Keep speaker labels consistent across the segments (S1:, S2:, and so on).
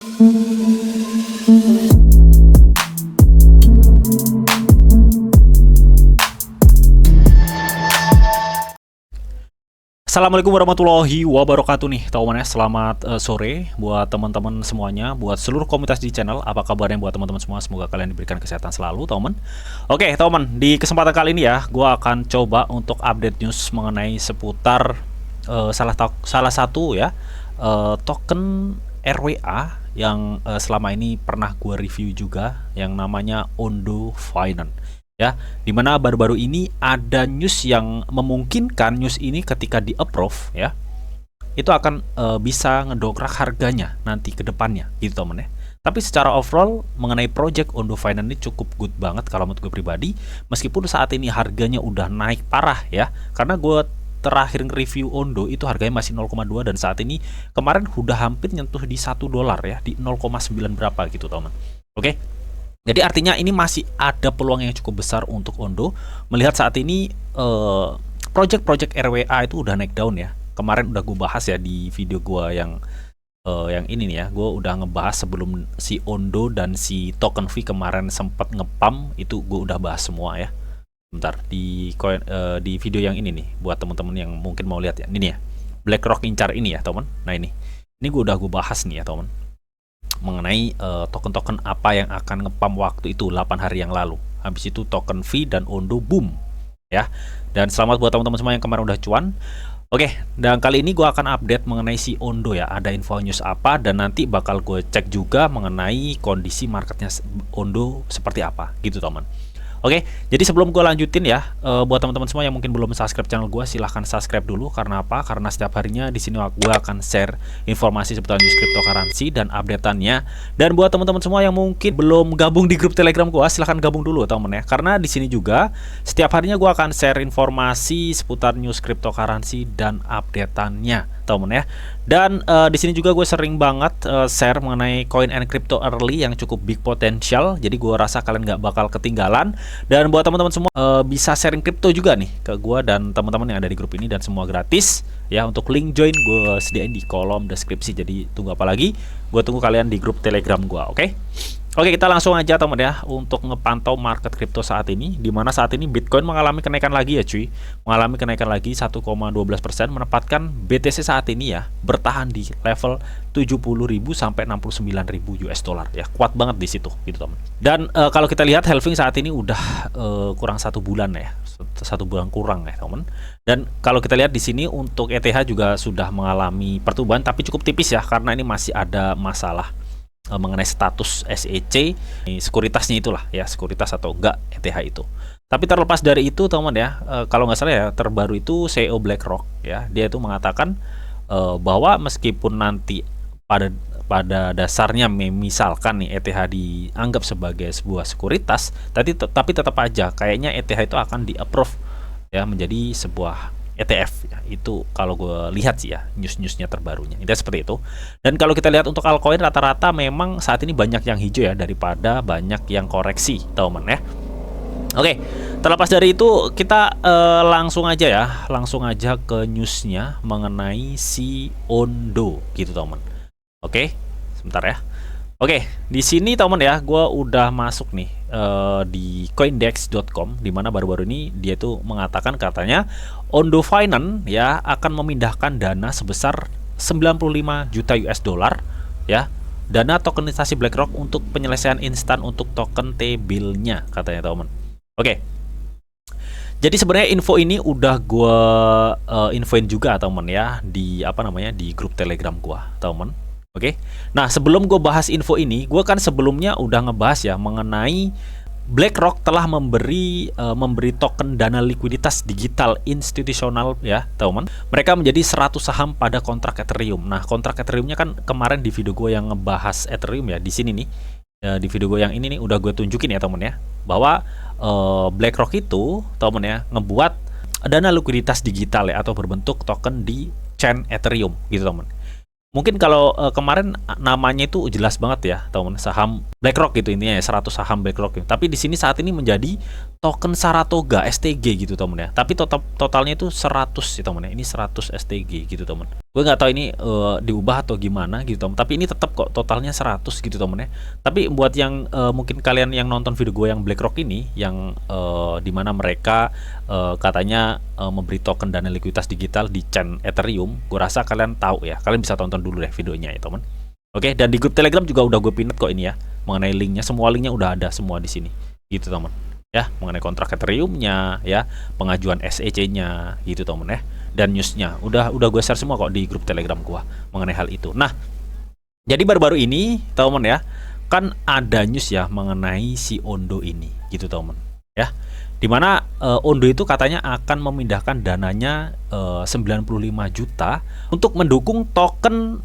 S1: Assalamualaikum warahmatullahi wabarakatuh nih teman ya. Selamat sore buat teman-teman semuanya, buat seluruh komunitas di channel. Apa kabarnya buat teman-teman semua? Semoga kalian diberikan kesehatan selalu teman. Oke teman, di kesempatan kali ini ya, gue akan coba untuk update news mengenai seputar salah satu ya token RWA yang selama ini pernah gue review juga, yang namanya Ondo Finance. Ya, dimana baru-baru ini ada news yang memungkinkan news ini ketika di approve ya, itu akan bisa ngedongkrak harganya nanti ke depannya gitu temen ya. Tapi secara overall mengenai project Ondo Finance ini cukup good banget kalau menurut gue pribadi, meskipun saat ini harganya udah naik parah ya, karena gue terakhir nge-review Ondo itu harganya masih 0,2 dan saat ini kemarin udah hampir nyentuh di $1 ya, di 0,9 berapa gitu teman. Oke. Jadi artinya ini masih ada peluang yang cukup besar untuk Ondo. Melihat saat ini project-project RWA itu udah naik down ya. Kemarin udah gue bahas ya di video gue yang ini nih ya. Gue udah ngebahas sebelum si Ondo dan si token V kemarin sempat ngepam, itu gue udah bahas semua ya. Bentar di video yang ini nih, buat teman-teman yang mungkin mau lihat ya. Ini nih ya, BlackRock incar ini ya teman. Nah ini gue udah gue bahas nih ya teman, mengenai token-token apa yang akan ngepam waktu itu 8 hari yang lalu. Habis itu token V dan Ondo boom ya. Dan selamat buat teman-teman semua yang kemarin udah cuan. Oke, dan kali ini gue akan update mengenai si Ondo ya. Ada info news apa, dan nanti bakal gue cek juga mengenai kondisi marketnya Ondo seperti apa gitu teman. Oke, jadi sebelum gue lanjutin ya, buat teman-teman semua yang mungkin belum subscribe channel gue, silahkan subscribe dulu. Karena apa? Karena setiap harinya di sini gue akan share informasi seputar news cryptocurrency dan updateannya. Dan buat teman-teman semua yang mungkin belum gabung di grup Telegram gue, silahkan gabung dulu teman ya. Karena di sini juga setiap harinya gue akan share informasi seputar news cryptocurrency dan updateannya teman ya. Dan di sini juga gue sering banget share mengenai coin and crypto early yang cukup big potential. Jadi gue rasa kalian nggak bakal ketinggalan. Dan buat teman-teman semua bisa sharing crypto juga nih ke gue dan teman-teman yang ada di grup ini, dan semua gratis ya. Untuk link join gue sediain di kolom deskripsi. Jadi tunggu apa lagi? Gue tunggu kalian di grup Telegram gue, oke? Oke, kita langsung aja teman ya untuk ngepantau market kripto saat ini, dimana saat ini Bitcoin mengalami kenaikan lagi ya cuy, mengalami kenaikan lagi 1,12%, menempatkan BTC saat ini ya bertahan di level 70.000 sampai 69.000 US dollar ya, kuat banget di situ gitu teman. Dan kalau kita lihat halving saat ini udah kurang 1 bulan ya, 1 bulan kurang ya teman. Dan kalau kita lihat di sini untuk ETH juga sudah mengalami pertumbuhan tapi cukup tipis ya, karena ini masih ada masalah mengenai status SEC, sekuritasnya itulah ya, sekuritas atau enggak ETH itu. Tapi terlepas dari itu teman ya, kalau nggak salah ya terbaru itu CEO BlackRock ya, dia itu mengatakan bahwa meskipun nanti pada dasarnya misalkan nih ETH dianggap sebagai sebuah sekuritas, tapi tetap aja kayaknya ETH itu akan di-approve ya menjadi sebuah ETF ya. Itu kalau gue lihat sih ya news-newsnya terbarunya itu seperti itu. Dan kalau kita lihat untuk altcoin rata-rata memang saat ini banyak yang hijau ya daripada banyak yang koreksi teman ya. Oke, terlepas dari itu kita langsung aja ke newsnya mengenai si Ondo gitu teman. Oke, sebentar ya. Oke, di sini teman ya, gue udah masuk nih di coindex.com, dimana baru-baru ini dia tuh mengatakan katanya Ondo Finance ya akan memindahkan dana sebesar 95 juta US dollar ya, dana tokenisasi BlackRock untuk penyelesaian instan untuk token T-bill-nya katanya teman. Oke. Jadi sebenarnya info ini udah gue infoin juga teman ya di di grup Telegram gue teman. Oke, nah sebelum gue bahas info ini, gue kan sebelumnya udah ngebahas ya mengenai BlackRock telah memberi token dana likuiditas digital institusional ya teman. Mereka menjadi 100 saham pada kontrak Ethereum. Nah kontrak Ethereumnya kan kemarin di video gue yang ngebahas Ethereum ya, di sini nih di video gue yang ini nih udah gue tunjukin ya teman ya, bahwa BlackRock itu teman ya ngebuat dana likuiditas digital ya atau berbentuk token di chain Ethereum gitu teman. Mungkin kalau kemarin namanya itu jelas banget ya teman, saham BlackRock gitu intinya ya, 100 saham BlackRock. Tapi di sini saat ini menjadi token Saratoga STG gitu temen ya. Tapi totalnya itu 100 sih temen ya. Ini 100 STG gitu temen. Gue nggak tahu ini diubah atau gimana gitu temen. Tapi ini tetap kok totalnya 100 gitu temen ya. Tapi buat yang mungkin kalian yang nonton video gue yang BlackRock ini, yang dimana mereka katanya memberi token dana likuiditas digital di chain Ethereum, gue rasa kalian tahu ya. Kalian bisa tonton dulu deh videonya ya temen. Oke, dan di grup Telegram juga udah gue pin kok ini ya, mengenai linknya. Semua linknya udah ada semua di sini gitu temen ya, mengenai kontrak Ethereum-nya ya, pengajuan SEC-nya gitu temen ya, dan newsnya udah gue share semua kok di grup Telegram gua mengenai hal itu. Nah, jadi baru-baru ini temen ya, kan ada news ya mengenai si Ondo ini gitu temen ya, dimana Ondo itu katanya akan memindahkan dananya 95 juta untuk mendukung token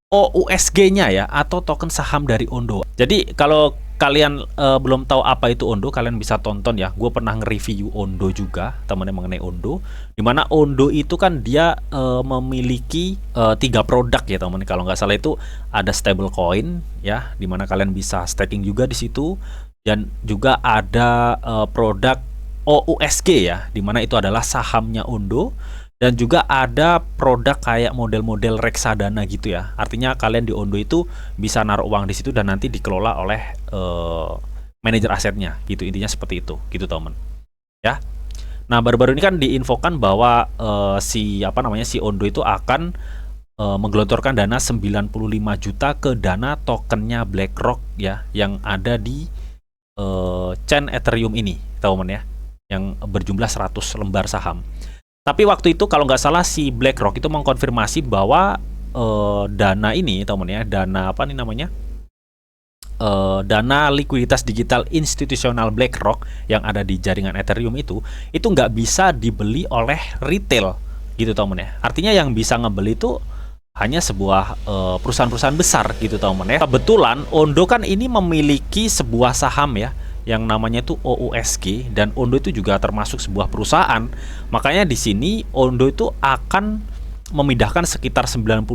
S1: OUSG-nya ya, atau token saham dari Ondo. Jadi kalau kalian belum tahu apa itu Ondo, kalian bisa tonton ya. Gue pernah nge-review Ondo juga, temennya, mengenai Ondo. Dimana Ondo itu kan dia memiliki 3 produk ya temen. Kalau nggak salah itu ada stablecoin ya, dimana kalian bisa staking juga di situ. Dan juga ada produk OUSG ya, dimana itu adalah sahamnya Ondo. Dan juga ada produk kayak model-model reksadana gitu ya. Artinya kalian di Ondo itu bisa naruh uang di situ dan nanti dikelola oleh manajer asetnya gitu. Intinya seperti itu gitu teman ya. Nah, baru-baru ini kan diinfokan bahwa si Ondo itu akan menggelontorkan dana 95 juta ke dana tokennya BlackRock ya, yang ada di chain Ethereum ini teman ya, yang berjumlah 100 lembar saham. Tapi waktu itu kalau nggak salah si BlackRock itu mengkonfirmasi bahwa dana ini teman ya, dana apa nih namanya, dana likuiditas digital institusional BlackRock yang ada di jaringan Ethereum itu nggak bisa dibeli oleh retail gitu teman ya. Artinya yang bisa ngebeli itu hanya sebuah perusahaan-perusahaan besar gitu teman ya. Kebetulan Ondo kan ini memiliki sebuah saham ya, yang namanya itu OUSG, dan Ondo itu juga termasuk sebuah perusahaan. Makanya di sini Ondo itu akan memindahkan sekitar 95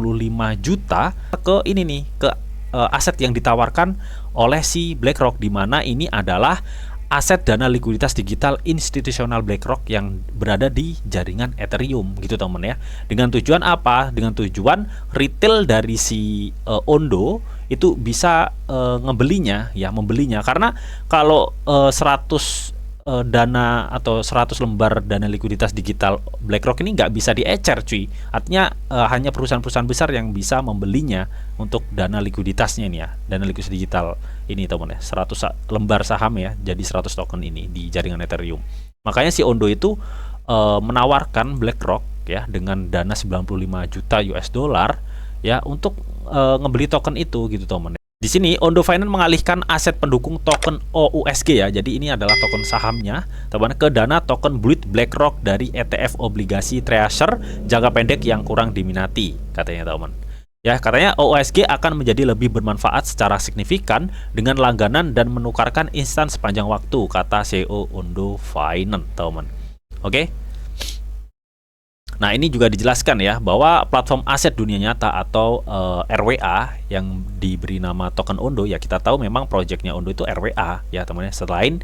S1: juta ke ini nih, ke aset yang ditawarkan oleh si BlackRock, di mana ini adalah aset dana likuiditas digital institusional BlackRock yang berada di jaringan Ethereum gitu teman ya. Dengan tujuan apa? Dengan tujuan retail dari si Ondo itu bisa membelinya, karena kalau 100 dana atau 100 lembar dana likuiditas digital BlackRock ini nggak bisa diecer cuy. Artinya hanya perusahaan-perusahaan besar yang bisa membelinya untuk dana likuiditasnya ini ya, dana likuiditas digital ini teman ya, 100 lembar saham ya, jadi 100 token ini di jaringan Ethereum. Makanya si Ondo itu menawarkan BlackRock ya dengan dana 95 juta US dollar ya untuk ngebeli token itu gitu teman. Di sini Ondo Finance mengalihkan aset pendukung token OUSG ya. Jadi ini adalah token sahamnya teman ke dana token Build BlackRock dari ETF obligasi Treasury jangka pendek yang kurang diminati katanya teman. Ya, katanya OUSG akan menjadi lebih bermanfaat secara signifikan dengan langganan dan menukarkan instan sepanjang waktu, kata CEO Ondo Finance teman. Oke. Nah, ini juga dijelaskan ya bahwa platform aset dunia nyata atau RWA yang diberi nama token Ondo ya, kita tahu memang proyeknya Ondo itu RWA ya teman-teman, selain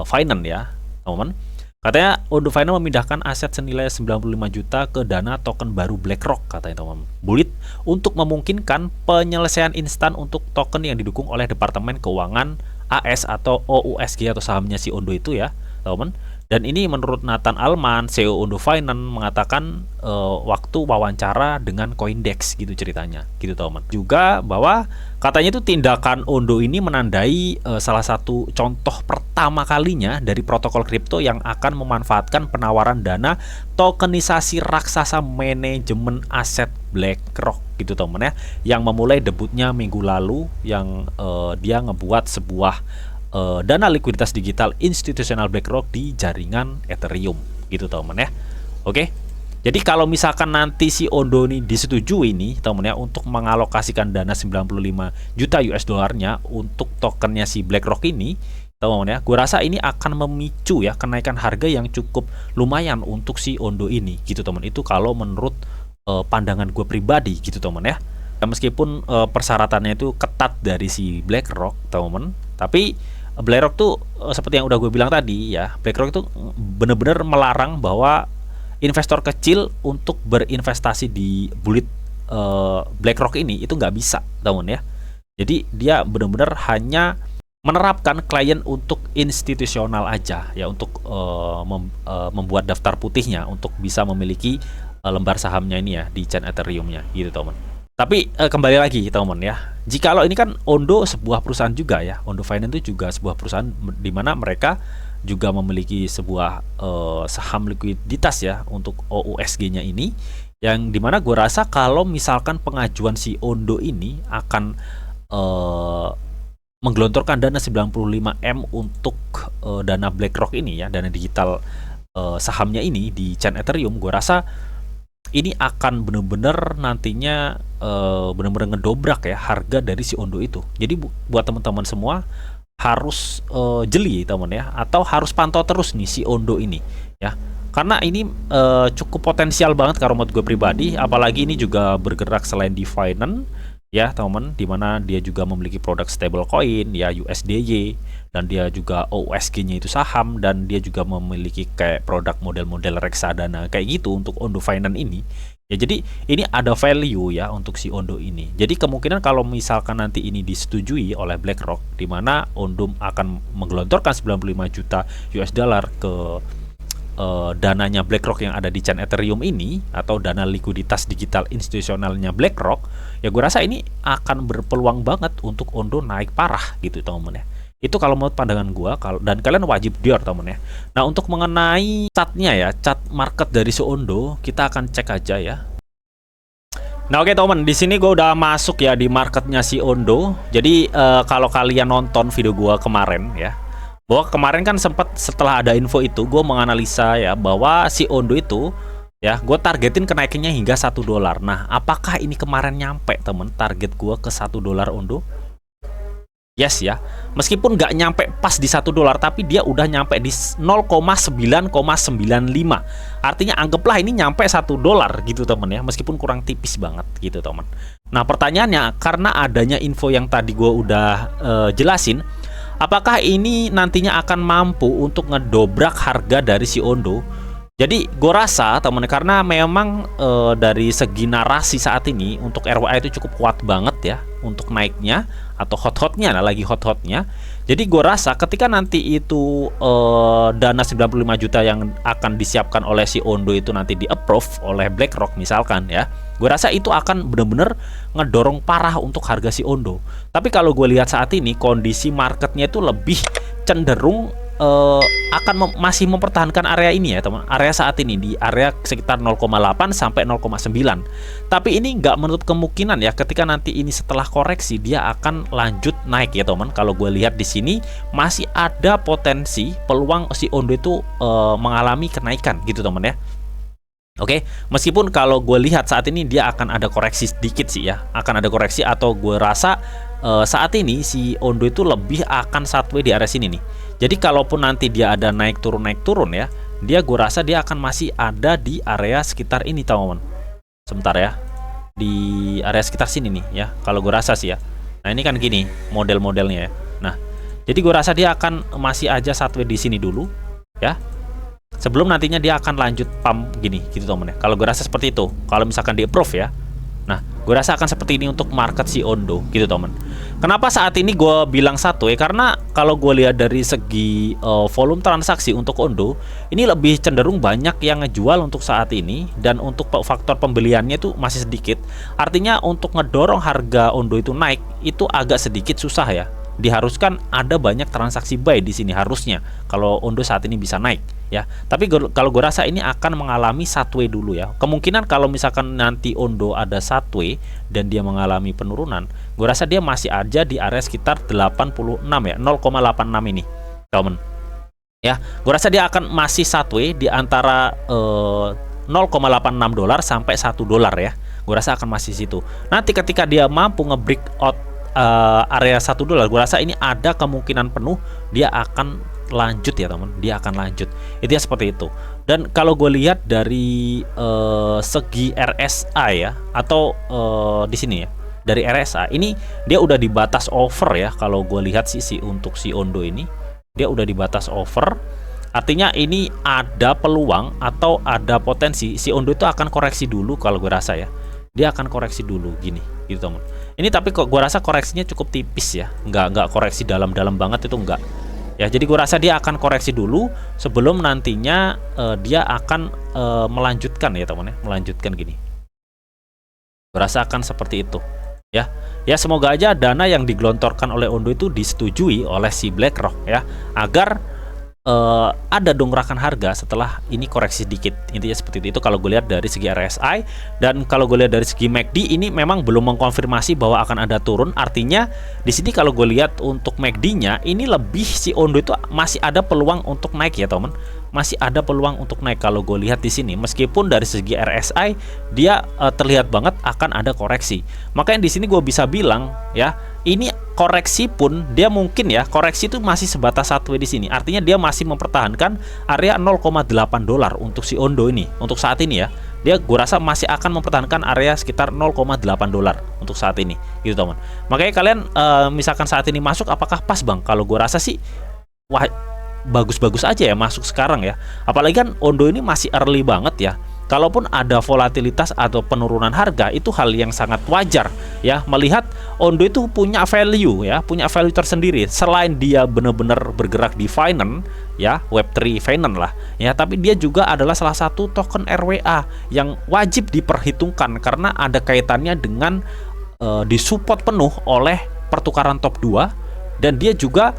S1: Finance ya teman-teman. Katanya Ondo Finance memindahkan aset senilai 95 juta ke dana token baru BlackRock katanya teman-teman. Bullet untuk memungkinkan penyelesaian instan untuk token yang didukung oleh Departemen Keuangan AS atau OUSG atau sahamnya si Ondo itu ya teman-teman. Dan ini menurut Nathan Alman, CEO Ondo Finance, mengatakan waktu wawancara dengan Coindex gitu ceritanya, gitu teman. Juga bahwa katanya itu tindakan Ondo ini menandai salah satu contoh pertama kalinya dari protokol kripto yang akan memanfaatkan penawaran dana tokenisasi raksasa manajemen aset BlackRock gitu teman ya, yang memulai debutnya minggu lalu, yang dia ngebuat sebuah dana likuiditas digital institusional BlackRock di jaringan Ethereum gitu teman ya. Oke. Jadi kalau misalkan nanti si Ondo ini disetujui nih teman ya untuk mengalokasikan dana 95 juta US dollarnya untuk tokennya si BlackRock ini teman ya, gue rasa ini akan memicu ya kenaikan harga yang cukup lumayan untuk si Ondo ini gitu teman. Itu kalau menurut pandangan gue pribadi gitu teman ya. Meskipun persyaratannya itu ketat dari si BlackRock teman, tapi BlackRock tuh seperti yang udah gue bilang tadi ya, BlackRock itu bener-bener melarang bahwa investor kecil untuk berinvestasi di bulit BlackRock ini itu nggak bisa, teman ya. Jadi dia benar-benar hanya menerapkan klien untuk institusional aja ya, untuk membuat daftar putihnya untuk bisa memiliki lembar sahamnya ini ya di chain Ethereum-nya gitu, teman. Tapi kembali lagi, teman ya. Jikalau ini kan Ondo sebuah perusahaan juga ya, Ondo Finance itu juga sebuah perusahaan di mana mereka juga memiliki sebuah saham likuiditas ya untuk OUSG-nya ini, yang dimana gue rasa kalau misalkan pengajuan si Ondo ini akan menggelontorkan dana 95M untuk dana BlackRock ini ya, dana digital sahamnya ini di chain Ethereum, gue rasa ini akan bener-bener nantinya bener-bener ngedobrak ya harga dari si Ondo itu. Jadi buat teman-teman semua harus jeli, teman ya, atau harus pantau terus nih si Ondo ini ya, karena ini cukup potensial banget kalau menurut gue pribadi. Apalagi ini juga bergerak selain di finance ya, teman, dimana dia juga memiliki produk stablecoin ya, USDY, dan dia juga OUSG-nya itu saham, dan dia juga memiliki kayak produk model-model reksadana kayak gitu untuk Ondo Finance ini ya. Jadi ini ada value ya untuk si Ondo ini. Jadi kemungkinan kalau misalkan nanti ini disetujui oleh BlackRock, dimana Ondo akan menggelontorkan 95 juta US dollar ke dananya BlackRock yang ada di chain Ethereum ini, atau dana likuiditas digital institusionalnya BlackRock, ya gue rasa ini akan berpeluang banget untuk Ondo naik parah gitu, teman ya. Itu kalau menurut pandangan gue, dan kalian wajib dior, teman ya. Nah, untuk mengenai chartnya ya, chart market dari si Ondo, kita akan cek aja ya. Nah, oke teman, di sini gue udah masuk ya di marketnya si Ondo. Jadi kalau kalian nonton video gue kemarin ya, bahwa kemarin kan sempat setelah ada info itu gue menganalisa ya bahwa si Ondo itu ya, gue targetin kenaikannya hingga $1. Nah, apakah ini kemarin nyampe, temen, target gue ke $1 Ondo? Yes ya, meskipun nggak nyampe pas di $1, tapi dia udah nyampe di 0,9,95. Artinya anggaplah ini nyampe $1 gitu, temen ya, meskipun kurang tipis banget gitu, temen. Nah, pertanyaannya, karena adanya info yang tadi gue udah jelasin, apakah ini nantinya akan mampu untuk ngedobrak harga dari si Ondo? Jadi gue rasa, temen, karena memang dari segi narasi saat ini untuk RWA itu cukup kuat banget ya untuk naiknya, atau hot-hotnya, lagi hot-hotnya. Jadi gue rasa ketika nanti itu dana 95 juta yang akan disiapkan oleh si Ondo itu nanti di-approve oleh BlackRock misalkan ya, gue rasa itu akan bener-bener ngedorong parah untuk harga si Ondo. Tapi kalau gue lihat saat ini kondisi marketnya itu lebih cenderung akan masih mempertahankan area ini ya, teman. Area saat ini di area sekitar 0,8 sampai 0,9. Tapi ini nggak menutup kemungkinan ya ketika nanti ini setelah koreksi dia akan lanjut naik ya, teman. Kalau gue lihat di sini masih ada potensi peluang si Ondo itu mengalami kenaikan gitu, teman ya. Oke, meskipun kalau gue lihat saat ini dia akan ada koreksi sedikit sih ya, akan ada koreksi, atau gue rasa saat ini si Ondo itu lebih akan sideways di area sini nih. Jadi kalaupun nanti dia ada naik turun ya, dia gue rasa dia akan masih ada di area sekitar ini, teman-teman. Sebentar ya, di area sekitar sini nih ya, kalau gue rasa sih ya. Nah, ini kan gini model-modelnya ya. Nah, jadi gue rasa dia akan masih aja sideways di sini dulu ya, sebelum nantinya dia akan lanjut pump gini gitu, teman ya. Kalau gue rasa seperti itu, kalau misalkan di approve ya. Nah, gue rasa akan seperti ini untuk market si Ondo gitu, teman. Kenapa saat ini gue bilang satu ya, karena kalau gue lihat dari segi volume transaksi untuk Ondo ini lebih cenderung banyak yang ngejual untuk saat ini, dan untuk faktor pembeliannya itu masih sedikit. Artinya untuk ngedorong harga Ondo itu naik itu agak sedikit susah ya. Diharuskan ada banyak transaksi buy di sini harusnya kalau Ondo saat ini bisa naik ya. Tapi kalau gue rasa ini akan mengalami sideways dulu ya. Kemungkinan kalau misalkan nanti Ondo ada sideways dan dia mengalami penurunan, gue rasa dia masih aja di area sekitar 86 ya, 0,86 ini, teman. Ya, gue rasa dia akan masih sideways di antara $0,86 sampai $1 ya. Gue rasa akan masih situ. Nanti ketika dia mampu nge-break out area $1, gue rasa ini ada kemungkinan penuh dia akan lanjut ya, teman. Dia akan lanjut. Itu ya, seperti itu. Dan kalau gue lihat dari segi RSI ya, atau di sini ya, dari RSI ini dia udah di batas over ya. Kalau gue lihat sih untuk si Ondo ini dia udah di batas over. Artinya ini ada peluang atau ada potensi si Ondo itu akan koreksi dulu kalau gue rasa ya. Dia akan koreksi dulu gini gitu teman. Ini tapi kok gue rasa koreksinya cukup tipis ya. Nggak koreksi dalam-dalam banget itu enggak. Ya, jadi gue rasa dia akan koreksi dulu sebelum nantinya dia akan melanjutkan ya teman ya, melanjutkan gini. Gue rasa akan seperti itu. Ya semoga aja dana yang digelontorkan oleh Ondo itu disetujui oleh si BlackRock ya, agar ada dongkrakan harga setelah ini koreksi sedikit. Intinya seperti itu kalau gue lihat dari segi RSI. Dan kalau gue lihat dari segi MACD ini memang belum mengkonfirmasi bahwa akan ada turun. Artinya di sini kalau gue lihat untuk MACD-nya ini lebih si Ondo itu masih ada peluang untuk naik ya teman. Masih ada peluang untuk naik kalau gue lihat di sini. Meskipun dari segi RSI dia terlihat banget akan ada koreksi. Makanya di sini gue bisa bilang ya, ini koreksi pun dia mungkin ya, koreksi itu masih sebatas sideways di sini. Artinya dia masih mempertahankan area 0,8 dolar untuk si Ondo ini. Untuk saat ini ya, dia gue rasa masih akan mempertahankan area sekitar 0,8 dolar untuk saat ini gitu teman. Makanya kalian misalkan saat ini masuk, apakah pas bang? Kalau gue rasa sih wah, bagus-bagus aja ya masuk sekarang ya. Apalagi kan Ondo ini masih early banget ya. Kalaupun ada volatilitas atau penurunan harga, itu hal yang sangat wajar ya, melihat Ondo itu punya value ya, punya value tersendiri. Selain dia benar-benar bergerak di finance ya, Web3 finance lah ya, tapi dia juga adalah salah satu token RWA yang wajib diperhitungkan karena ada kaitannya dengan disupport penuh oleh pertukaran top 2, dan dia juga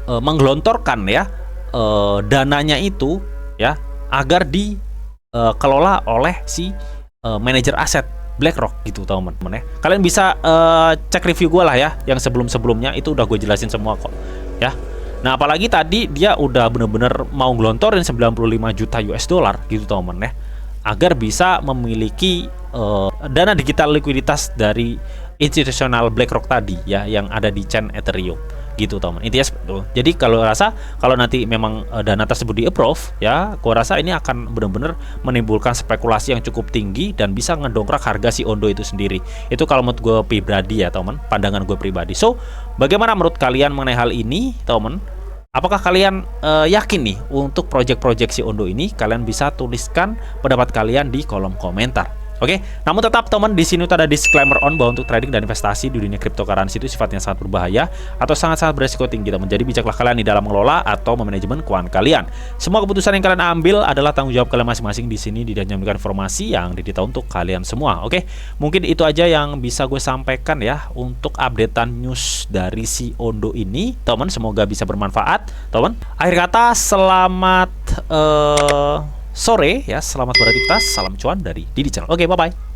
S1: menggelontorkan ya dananya itu ya agar dikelola oleh si manajer aset BlackRock gitu teman-teman ya. Kalian bisa cek review gue lah ya, yang sebelum-sebelumnya itu udah gue jelasin semua kok ya. Nah apalagi tadi dia udah bener-bener mau gelontorin 95 juta US dollar gitu teman-teman ya, agar bisa memiliki dana digital likuiditas dari institusional BlackRock tadi ya, yang ada di chain Ethereum gitu teman. Intinya jadi kalau rasa kalau nanti memang dana tersebut di approve ya, gua rasa ini akan benar-benar menimbulkan spekulasi yang cukup tinggi dan bisa ngedongkrak harga si Ondo itu sendiri. Itu kalau menurut gue pribadi ya teman, pandangan gue pribadi. So bagaimana menurut kalian mengenai hal ini teman? Apakah kalian yakin nih untuk project-project si Ondo ini? Kalian bisa tuliskan pendapat kalian di kolom komentar. Oke, namun tetap teman, di sini ada disclaimer on bahwa untuk trading dan investasi di dunia cryptocurrency itu sifatnya sangat berbahaya atau sangat-sangat beresiko tinggi teman. Jadi bijaklah kalian di dalam mengelola atau memanajemen keuangan kalian. Semua keputusan yang kalian ambil adalah tanggung jawab kalian masing-masing. Di sini tidak memberikan informasi yang didita untuk kalian semua. Oke, mungkin itu aja yang bisa gue sampaikan ya untuk updatean news dari si Ondo ini, teman. Semoga bisa bermanfaat, teman. Akhir kata, selamat sore ya, selamat beraktivitas, salam cuan dari Didi Channel. Oke, bye-bye.